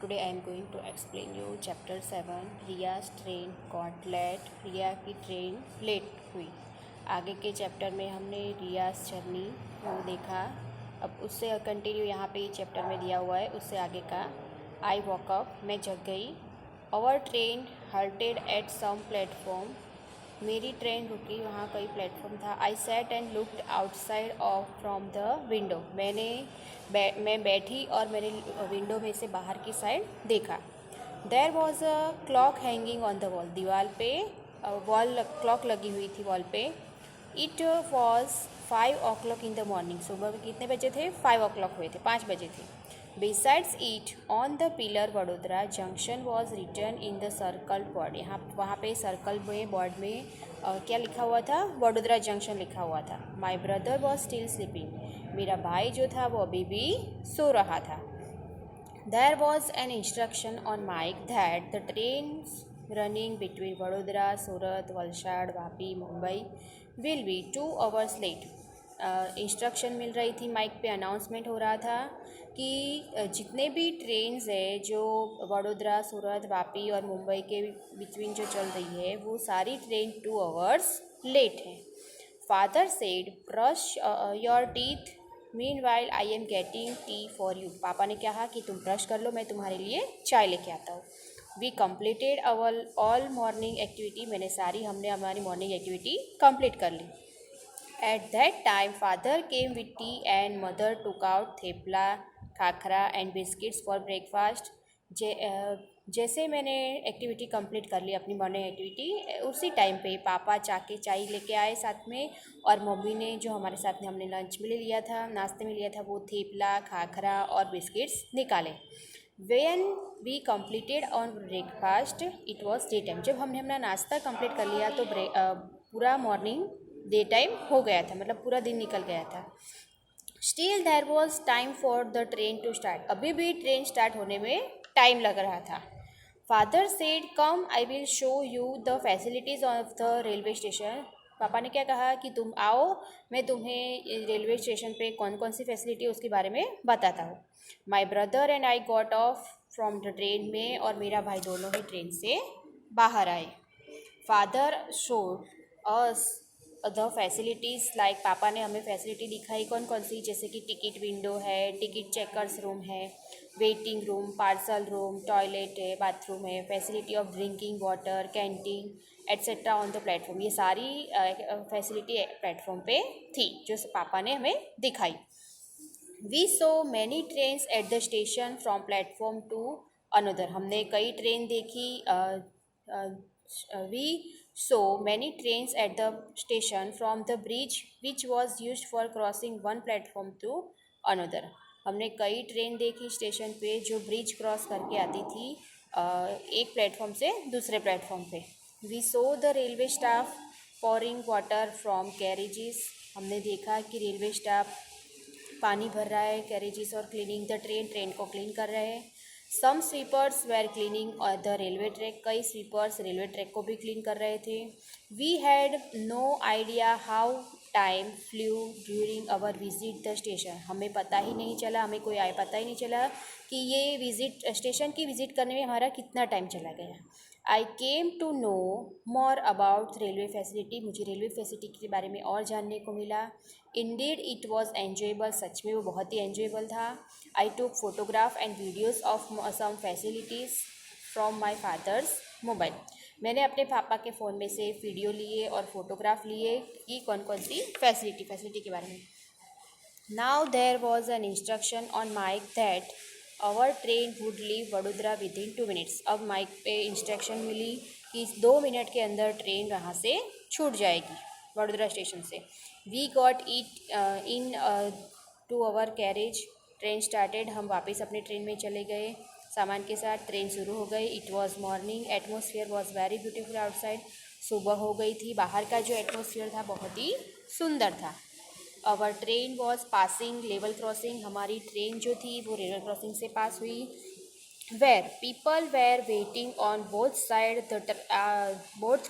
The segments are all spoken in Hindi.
Today I am going to explain you chapter 7 Riya's train got late. Riya की ट्रेन लेट हुई। आगे के चैप्टर में हमने रियाज जर्नी वो देखा। अब उससे कंटिन्यू यहाँ पे चैप्टर में दिया हुआ है, उससे आगे का। आई वॉक अप, मैं जग गई। Our train halted at some platform, मेरी ट्रेन रुकी वहाँ कई प्लेटफॉर्म था। I sat and looked outside of from the window, मैं बैठी और मैंने विंडो में से बाहर की साइड देखा। There was a clock hanging on the wall, दीवार पे वॉल क्लॉक लगी हुई थी वॉल पे। It was 5 o'clock in the morning, सुबह में कितने बजे थे? 5 o'clock हुए थे, 5 बजे थे। Besides it, on the pillar Vadodara junction was written in the circle board, यहाँ वहाँ पे सर्कल में बोर्ड में क्या लिखा हुआ था? वडोदरा जंक्शन लिखा हुआ था। My brother was still sleeping, मेरा भाई जो था वो अभी भी सो रहा था। There was an instruction on mic that the trains running between Vadodara, Surat, Valsad, Vapi, Mumbai will be 2 hours late। Instruction मिल रही थी, माइक पे अनाउंसमेंट हो रहा था कि जितने भी ट्रेन्स है जो वडोदरा, सूरत, वापी और मुंबई के बिटवीन जो चल रही है वो सारी ट्रेन 2 hours लेट है। Father said brush your teeth, mean while I am getting T for you, पापा ने कहा कि तुम ब्रश कर लो, मैं तुम्हारे लिए चाय लेके आता हूँ। We completed our all morning activity, हमने हमारी मॉर्निंग एक्टिविटी कंप्लीट कर ली। At that time, father came with tea and mother took out thepla, khakhra and biscuits for breakfast। जैसे मैंने एक्टिविटी कंप्लीट कर ली, अपनी मॉर्निंग एक्टिविटी, उसी टाइम पे पापा चाय लेके आए साथ में, और मम्मी ने जो हमारे साथ में हमने लंच में ले लिया था, नाश्ते में लिया था, वो थेपला, खाखरा और बिस्किट्स निकाले। When we completed on breakfast, it was tea time। जब हमने अपना नाश्ता कंप्लीट कर लिया तो पूरा मॉर्निंग डे टाइम हो गया था, मतलब पूरा दिन निकल गया था। Still there was time for the train to start, अभी भी ट्रेन स्टार्ट होने में टाइम लग रहा था। Father said come I will show you the facilities of the railway station, पापा ने क्या कहा कि तुम आओ, मैं तुम्हें रेलवे स्टेशन पे कौन कौन सी फैसिलिटी है उसके बारे में बताता हूँ। My brother and I got off from the train, में और मेरा भाई दोनों ही ट्रेन से बाहर आए। Father showed us the facilities, like पापा ने हमें फैसिलिटी दिखाई कौन कौन सी, जैसे कि टिकट विंडो है, टिकट चेकर्स रूम है, waiting room, parcel room, toilet है, बाथरूम है, facility of drinking water, canteen etcetera on the platform. ये सारी फैसिलिटी प्लेटफॉर्म पे थी जो पापा ने हमें दिखाई। We saw many trains at the station from platform to another, हमने कई ट्रेन देखी। We saw many trains at the station from the bridge which was use for crossing one platform to another, हमने कई ट्रेन देखी स्टेशन पे जो ब्रिज क्रॉस करके आती थी एक प्लेटफॉर्म से दूसरे प्लेटफॉर्म पे। We saw the railway staff pouring water from carriages, हमने देखा कि रेलवे स्टाफ पानी भर रहा है कैरेजेस और क्लीनिंग द ट्रेन को क्लीन कर रहे हैं। Some sweepers were cleaning the railway track, कई स्वीपर्स रेलवे ट्रैक को भी क्लीन कर रहे थे। We had no idea how time flew during our visit the station, हमें पता ही नहीं चला, हमें पता ही नहीं चला कि ये स्टेशन की विज़िट करने में हमारा कितना टाइम चला गया। I came to know more about railway facility, मुझे रेलवे फैसिलिटी के बारे में और जानने को मिला। इंडीड इट वॉज एन्जॉयबल, सच में वो बहुत ही एन्जॉयबल था। I took photograph and videos of some facilities from my father's mobile, मैंने अपने पापा के फ़ोन में से वीडियो लिए और फोटोग्राफ लिए कि कौन कौन सी फैसिलिटी के बारे में। Now there was an instruction on mic that our train would leave Vadodara within 2 minutes, अब माइक पे इंस्ट्रक्शन मिली कि 2 मिनट के अंदर ट्रेन यहाँ से छूट जाएगी वडोदरा स्टेशन से। We got it into our carriage, train started, हम वापस अपने ट्रेन में चले गए सामान के साथ। ट्रेन शुरू हो गई। It was morning, atmosphere was very beautiful outside, सुबह हो गई थी, बाहर का जो एटमोसफियर था बहुत ही सुंदर था। Our train was passing level crossing, हमारी ट्रेन जो थी वो लेवल क्रॉसिंग से पास हुई। Where people were waiting on both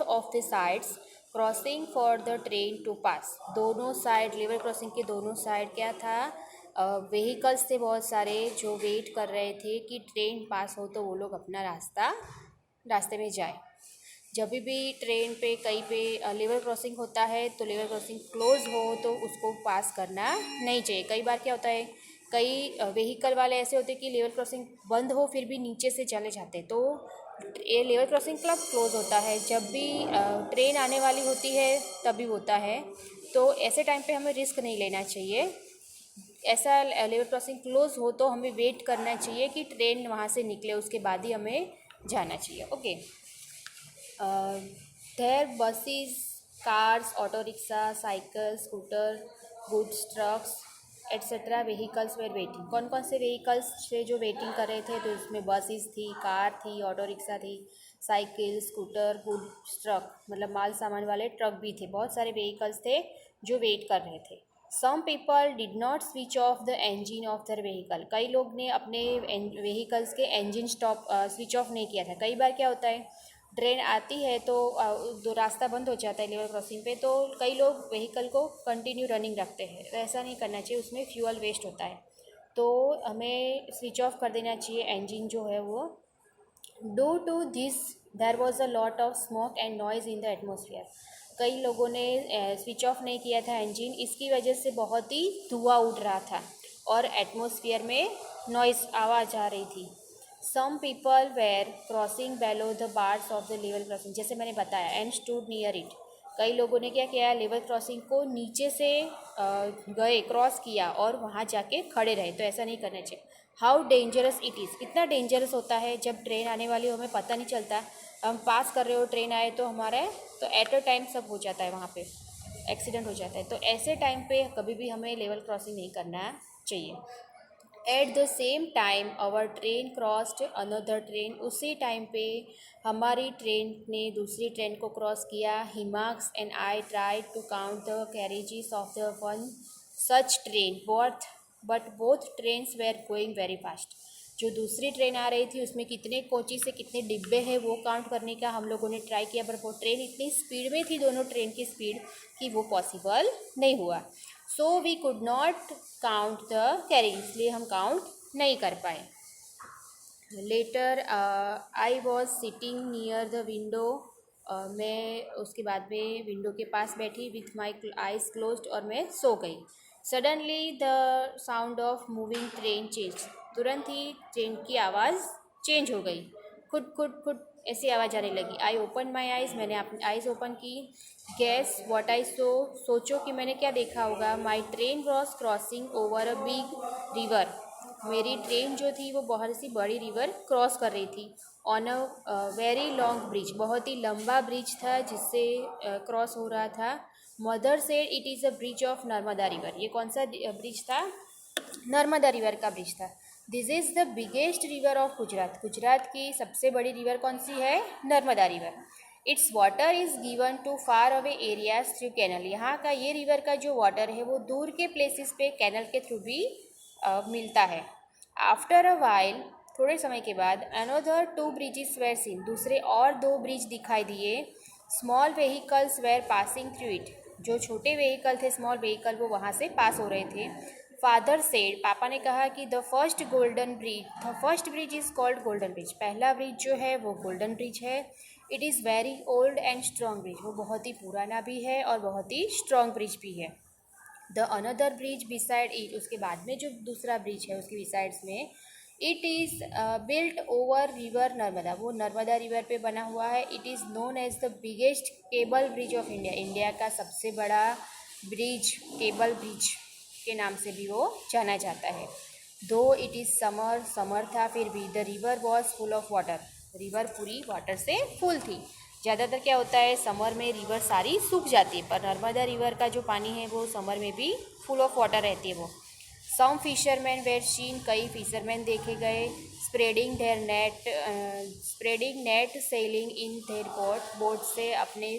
of the sides crossing for the train to pass, दोनों साइड लेवल क्रॉसिंग के दोनों साइड क्या था? व्हीकल्स थे बहुत सारे जो वेट कर रहे थे कि ट्रेन पास हो तो वो लोग अपना रास्ते में जाए। जब भी ट्रेन पे कहीं पे लेवल क्रॉसिंग होता है तो लेवल क्रॉसिंग क्लोज हो तो उसको पास करना नहीं चाहिए। कई बार क्या होता है, कई व्हीकल वाले ऐसे होते हैं कि लेवल क्रॉसिंग बंद हो फिर भी नीचे से चले जाते हैं, तो ये लेवल क्रॉसिंग कब क्लोज होता है, जब भी ट्रेन आने वाली होती है तभी होता है। तो ऐसे टाइम पे हमें रिस्क नहीं लेना चाहिए। ऐसा लेवल क्रॉसिंग क्लोज हो तो हमें वेट करना चाहिए कि ट्रेन वहाँ से निकले, उसके बाद ही हमें जाना चाहिए। Okay, there buses, cars, auto rickshaw, cycle, scooter, goods trucks etcetera vehicles were waiting. कौन कौन से व्हीकल्स थे जो वेटिंग कर रहे थे, तो इसमें बसेस थी, कार थी, ऑटो रिक्शा थी, साइकिल, स्कूटर, गुड्स ट्रक मतलब माल सामान वाले ट्रक भी थे। बहुत सारे व्हीकल्स थे जो वेट कर रहे थे। Some people did not switch off the engine of their vehicle. कई लोग ने अपने व्हीकल्स के इंजन स्विच ऑफ नहीं किया था। कई बार क्या होता है, ट्रेन आती है तो दो रास्ता बंद हो जाता है लेवल क्रॉसिंग पे, तो कई लोग व्हीकल को कंटिन्यू रनिंग रखते हैं। तो ऐसा नहीं करना चाहिए, उसमें फ्यूल वेस्ट होता है, तो हमें स्विच ऑफ कर देना चाहिए इंजन जो है वो। Due to this there was a lot of smoke and noise in the atmosphere. कई लोगों ने स्विच ऑफ नहीं किया था इंजन, इसकी वजह से बहुत ही धुआं उड़ रहा था और एटमोसफियर में नॉइज़ आवाज़ आ रही थी। Some people were crossing below the bars of the level crossing, जैसे मैंने बताया, एंड स्टूड नियर इट। कई लोगों ने क्या किया, लेवल क्रॉसिंग को नीचे से गए, क्रॉस किया और वहाँ जाके खड़े रहे, तो ऐसा नहीं करना चाहिए। हाउ डेंजरस इट इज़, कितना डेंजरस होता है जब ट्रेन आने वाली हो, हमें पता नहीं चलता, हम पास कर रहे हो, ट्रेन आए तो हमारा तो एट अ टाइम सब हो जाता है, वहाँ पे एक्सीडेंट हो जाता है। तो ऐसे टाइम पे कभी भी हमें लेवल क्रॉसिंग नहीं करना चाहिए। At the same time our train crossed another train, उसी टाइम पे हमारी ट्रेन ने दूसरी ट्रेन को क्रॉस किया। Himaksh and I tried to count the carriages of the one such train but both trains were going very fast. जो दूसरी ट्रेन आ रही थी उसमें कितने कोची से कितने डिब्बे हैं वो काउंट करने का हम लोगों ने ट्राई किया, पर वो ट्रेन इतनी स्पीड में थी, दोनों ट्रेन की स्पीड, कि वो पॉसिबल नहीं हुआ। So we could not count the carriage, इसलिए हम काउंट नहीं कर पाए। Later I was sitting near the window, मैं उसके बाद में विंडो के पास बैठी विथ माई आइज क्लोज्ड और मैं सो गई। Suddenly the sound of moving train change, तुरंत ही ट्रेन की आवाज़ चेंज हो गई। खुद खुद खुद ऐसी आवाज़ आने लगी। आई ओपन माई आइज़, मैंने अपनी आइज़ ओपन की। गैस व्हाट आई सो, सोचो कि मैंने क्या देखा होगा। My train was crossing over a big river, मेरी ट्रेन जो थी वो बहुत सी बड़ी रिवर क्रॉस कर रही थी। On a very long bridge, बहुत ही लंबा ब्रिज था जिससे क्रॉस हो रहा था। Mother said it is a bridge of Narmada river, ये कौन सा ब्रिज था, नर्मदा रिवर का ब्रिज था। This is the biggest river of Gujarat, Gujarat की सबसे बड़ी रिवर कौन सी है, Narmada river. Its water is given to far away areas through canal, यहाँ का ये रिवर का जो वाटर है वो दूर के प्लेसेस पे कैनल के थ्रू भी मिलता है। आफ्टर अ वाइल, थोड़े समय के बाद, another two bridges were seen, दूसरे और दो ब्रिज दिखाई दिए। Small vehicles were passing through it, जो छोटे व्हीकल थे, स्मॉल व्हीकल, वो वहाँ से पास हो रहे थे। फादर सेड, पापा ने कहा कि the first bridge is called golden bridge, पहला ब्रिज जो है वो गोल्डन ब्रिज है। It is very old and strong bridge, वो बहुत ही पुराना भी है और बहुत ही स्ट्रॉन्ग ब्रिज भी है। The another bridge beside it, उसके बाद में जो दूसरा ब्रिज है उसके बिसाइड्स में, it is built over river Narmada, वो नर्मदा रिवर पे बना हुआ है। It is known as the biggest cable bridge of India, India का सबसे बड़ा ब्रिज केबल ब्रिज के नाम से भी वो जाना जाता है। दो इट इज़ समर था, फिर भी the river was full of water, river पूरी वाटर से फुल थी। ज़्यादातर क्या होता है, समर में रिवर सारी सूख जाती है, पर नर्मदा रिवर का जो पानी है वो समर में भी फुल ऑफ वाटर रहती है वो। सम फिशरमैन वेर सीन, कई फिशरमैन देखे गए। Spreading net sailing in their boat से अपने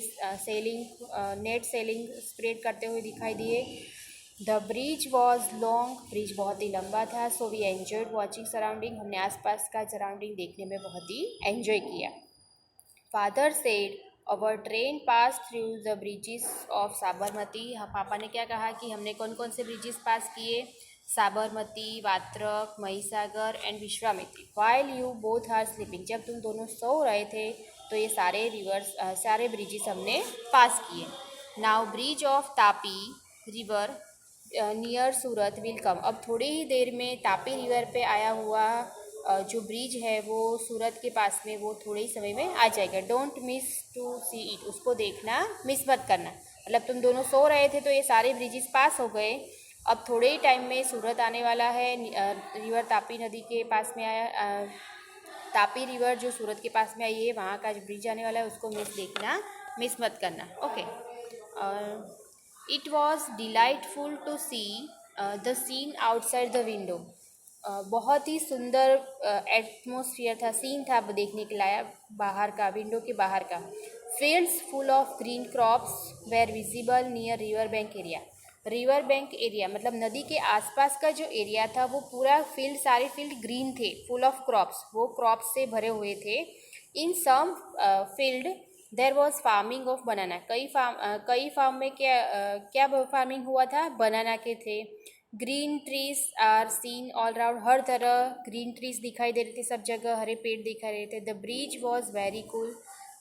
नेट सेलिंग स्प्रेड करते हुए दिखाई दिए। The bridge was long, bridge बहुत ही लंबा था। So we enjoyed watching surrounding, हमने आसपास का सराउंडिंग देखने में बहुत ही एन्जॉय किया। Father said our train pass through the bridges of Sabarmati, पापा ने क्या कहा कि हमने कौन कौन से ब्रिजेस पास किए, Sabarmati, Vatrak, Mahisagar and Vishwamitri. While you both are sleeping, जब तुम दोनों सो रहे थे तो ये सारे रिवर्स सारे ब्रिजेस हमने पास किए। Now bridge of Tapi river near Surat will come, अब थोड़ी ही देर में तापी रिवर पे आया हुआ जो ब्रिज है वो सूरत के पास में, वो थोड़े ही समय में आ जाएगा। Don't miss to see it, उसको देखना मिस मत करना। मतलब तुम दोनों सो रहे थे तो ये सारे ब्रिजेस पास हो गए, अब थोड़े ही टाइम में सूरत आने वाला है। रिवर तापी नदी के पास में आया, तापी रिवर जो सूरत के पास में आई है वहाँ का जो ब्रिज आने वाला है उसको मिस मत करना। Okay. It was delightful to see the scene outside the window, बहुत ही सुंदर एटमोसफियर था, सीन था देखने के लायक बाहर का, विंडो के बाहर का। Fields full of green crops were visible near river bank area, river bank area मतलब नदी के आसपास का जो एरिया था वो पूरा फील्ड, सारे फील्ड ग्रीन थे, फुल ऑफ क्रॉप्स, वो क्रॉप्स से भरे हुए थे। In some field there was farming of banana, कई फार्म में क्या फार्मिंग हुआ था, बनाना के थे। Green trees are seen all round, हर तरह ग्रीन ट्रीज दिखाई दे रहे थे, सब जगह हरे पेड़ दिखाई दे रहे थे। The bridge was very cool,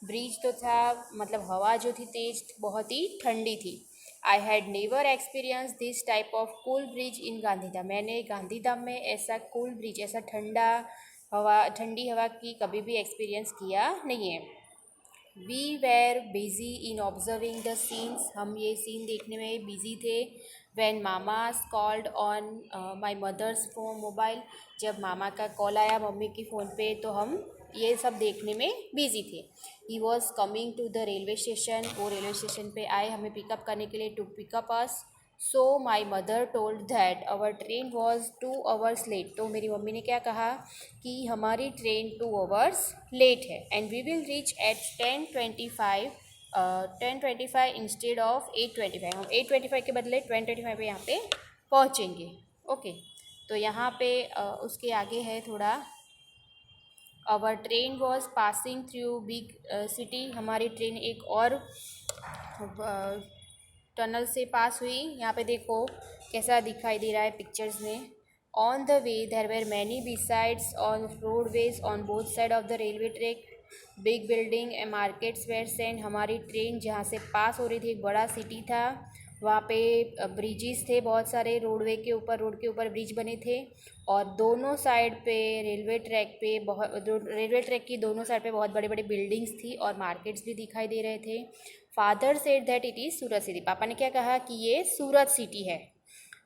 bridge तो था मतलब हवा जो थी तेज, बहुत ही ठंडी थी। I had never experience this type of cool bridge इन गांधीधाम, मैंने गांधीधाम में ऐसा कूल ब्रिज, ऐसा ठंडी हवा की कभी भी एक्सपीरियंस किया नहीं है। We were busy in observing the scenes, हम ये सीन देखने में बिजी थे। When mama's called on my mother's phone mobile, जब मामा का कॉल आया मम्मी की फ़ोन पे तो हम ये सब देखने में बिजी थे। He was coming to the railway station, वो रेलवे स्टेशन पे आए हमें पिकअप करने के लिए, to pick up us. So my mother told that our train was 2 hours late, तो मेरी मम्मी ने क्या कहा कि हमारी ट्रेन 2 आवर्स लेट है। And we will reach at 10:25 instead of 8:25, हम 8:25 के बदले 10:25 पे यहाँ पे पहुँचेंगे। ओके, तो यहाँ पे उसके आगे है थोड़ा, our train was passing through big city, हमारी ट्रेन एक और टनल से पास हुई। यहाँ पे देखो कैसा दिखाई दे रहा है पिक्चर्स में। On the way there were many besides on roadways on both side of the railway track, big building and markets were sent, हमारी ट्रेन जहाँ से पास हो रही थी एक बड़ा सिटी था, वहाँ पे ब्रिजेस थे बहुत सारे, रोड के ऊपर ब्रिज बने थे, और दोनों साइड पे रेलवे ट्रैक की दोनों साइड पे बहुत बड़े बड़े बिल्डिंग्स थी और मार्केट्स भी दिखाई दे रहे थे। Father said that it is Surat city, पापा ने क्या कहा कि ये सूरत सिटी है।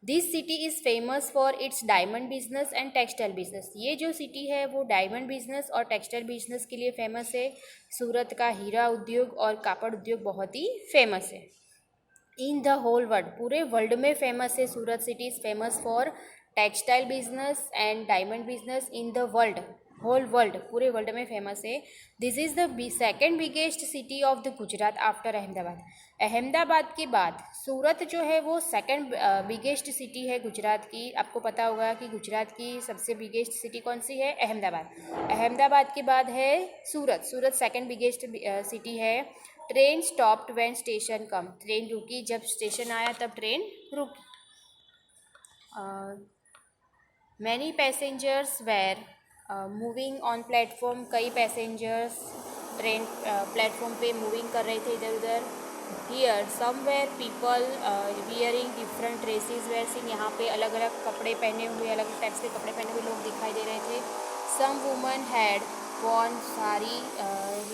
This city is famous for its diamond business and textile business, ये जो सिटी है वो डायमंड बिजनेस और टेक्सटाइल बिजनेस के लिए फेमस है। सूरत का हीरा उद्योग और कापड़ उद्योग बहुत ही फेमस है। इन द होल वर्ल्ड, पूरे वर्ल्ड में फेमस है। Surat city is famous for textile business and diamond business in the world, whole world, पूरे वर्ल्ड में फेमस है। This is the second biggest city of the Gujarat after Ahmedabad, Ahmedabad के बाद सूरत जो है वो सेकेंड बिगेस्ट सिटी है गुजरात की। आपको पता होगा कि गुजरात की सबसे बिगेस्ट सिटी कौन सी है, अहमदाबाद। अहमदाबाद के बाद है Surat, Surat second biggest city है। Train stopped when station come, train रुकी जब स्टेशन आया तब ट्रेन रुकी। Many passengers were moving on platform, कई पैसेंजर्स ट्रेन प्लेटफॉर्म पे मूविंग कर रहे थे इधर उधर। Here somewhere people wearing different dresses were seen, यहाँ पे अलग अलग कपड़े पहने हुए, अलग टाइप्स के कपड़े पहने हुए लोग दिखाई दे रहे थे। Some woman had worn sari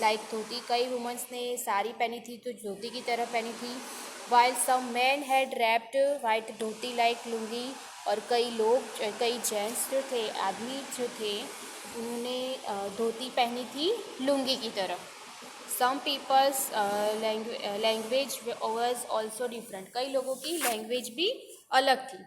like dhoti, कई वुमेंस ने साड़ी पहनी थी तो धोती की तरह पहनी थी। While some man had wrapped white dhoti like lungi, और कई जेंट्स जो थे, आदमी जो थे, उन्होंने धोती पहनी थी लुंगी की तरह। Some peoples language was also different, कई लोगों की लैंग्वेज भी अलग थी।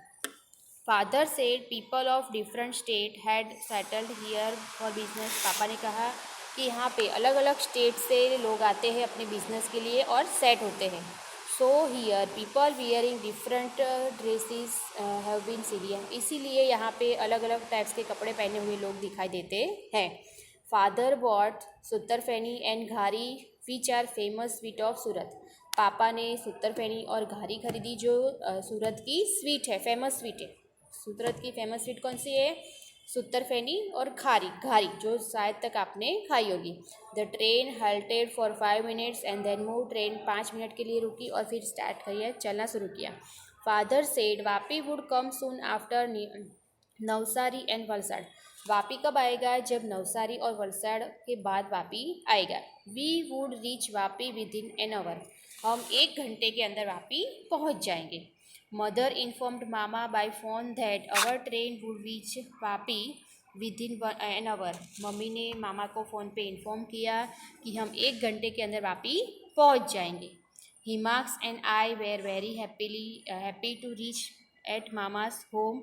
Father said people of different state had settled here for business, पापा ने कहा कि यहाँ पे अलग अलग स्टेट से लोग आते हैं अपने बिजनेस के लिए और सेट होते हैं। So here people wearing different dresses have been seen, इसीलिए यहाँ पे अलग अलग टाइप्स के कपड़े पहने हुए लोग दिखाई देते हैं। Father bot sutarfeni and ghari which are famous sweet of Surat, पापा ने सुत्तरफेनी और घारी खरीदी जो सूरत की स्वीट है, फेमस स्वीट है। सूरत की फेमस स्वीट कौन सी है? सूतरफेनी और घारी, जो शायद तक आपने खाई होगी। The train halted for 5 minutes and then move. Train 5 minute के लिए रुकी और फिर स्टार्ट किया, चलना शुरू किया। Father said Vapi would come soon after Navsari and Valsad. Vapi कब आएगा? जब नवसारी और वलसाड़ के बाद वापी आएगा। We would reach Vapi within an hour. हम 1 घंटे के अंदर वापी पहुंच जाएंगे। Mother informed mama by phone that our train would reach Vapi within an hour. मम्मी ने मामा को फ़ोन पे इन्फॉर्म किया कि हम 1 घंटे के अंदर वापी पहुंच जाएंगे। Himaksh and I were very happy to reach at mama's home.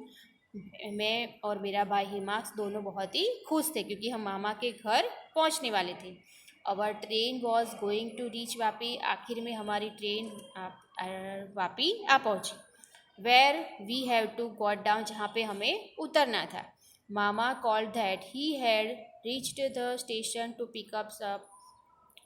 मैं और मेरा भाई हिमाक्स दोनों बहुत ही खुश थे क्योंकि हम मामा के घर पहुंचने वाले थे। Our train was going to reach Vapi. आखिर में हमारी ट्रेन वापी आ पहुंची। Where we have to got down, जहाँ पे हमें उतरना था। Mama called that he had reached the station to pickup up.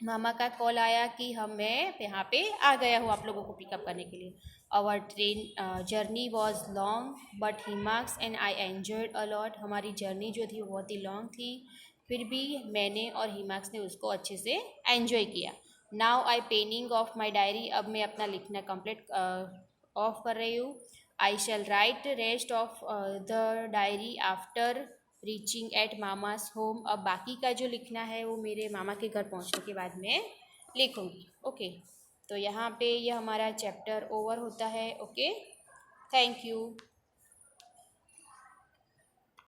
मामा का कॉल आया कि मैं यहाँ पे आ गया हूँ आप लोगों को पिकअप करने के लिए। Our train journey was long but Himaksh and I enjoyed a lot. हमारी जर्नी जो थी वो बहुत ही लॉन्ग थी, फिर भी मैंने और हिमाक्स ने उसको अच्छे से एन्जॉय किया। Now I penning off my diary. अब मैं अपना लिखना कंप्लीट ऑफ कर रही हूँ। I shall write rest of the diary after reaching at mama's home. अब बाकी का जो लिखना है वो मेरे मामा के घर पहुंचने के बाद मैं लिखूंगी। ओके, तो यहाँ पे यह हमारा चैप्टर ओवर होता है। Okay, thank you.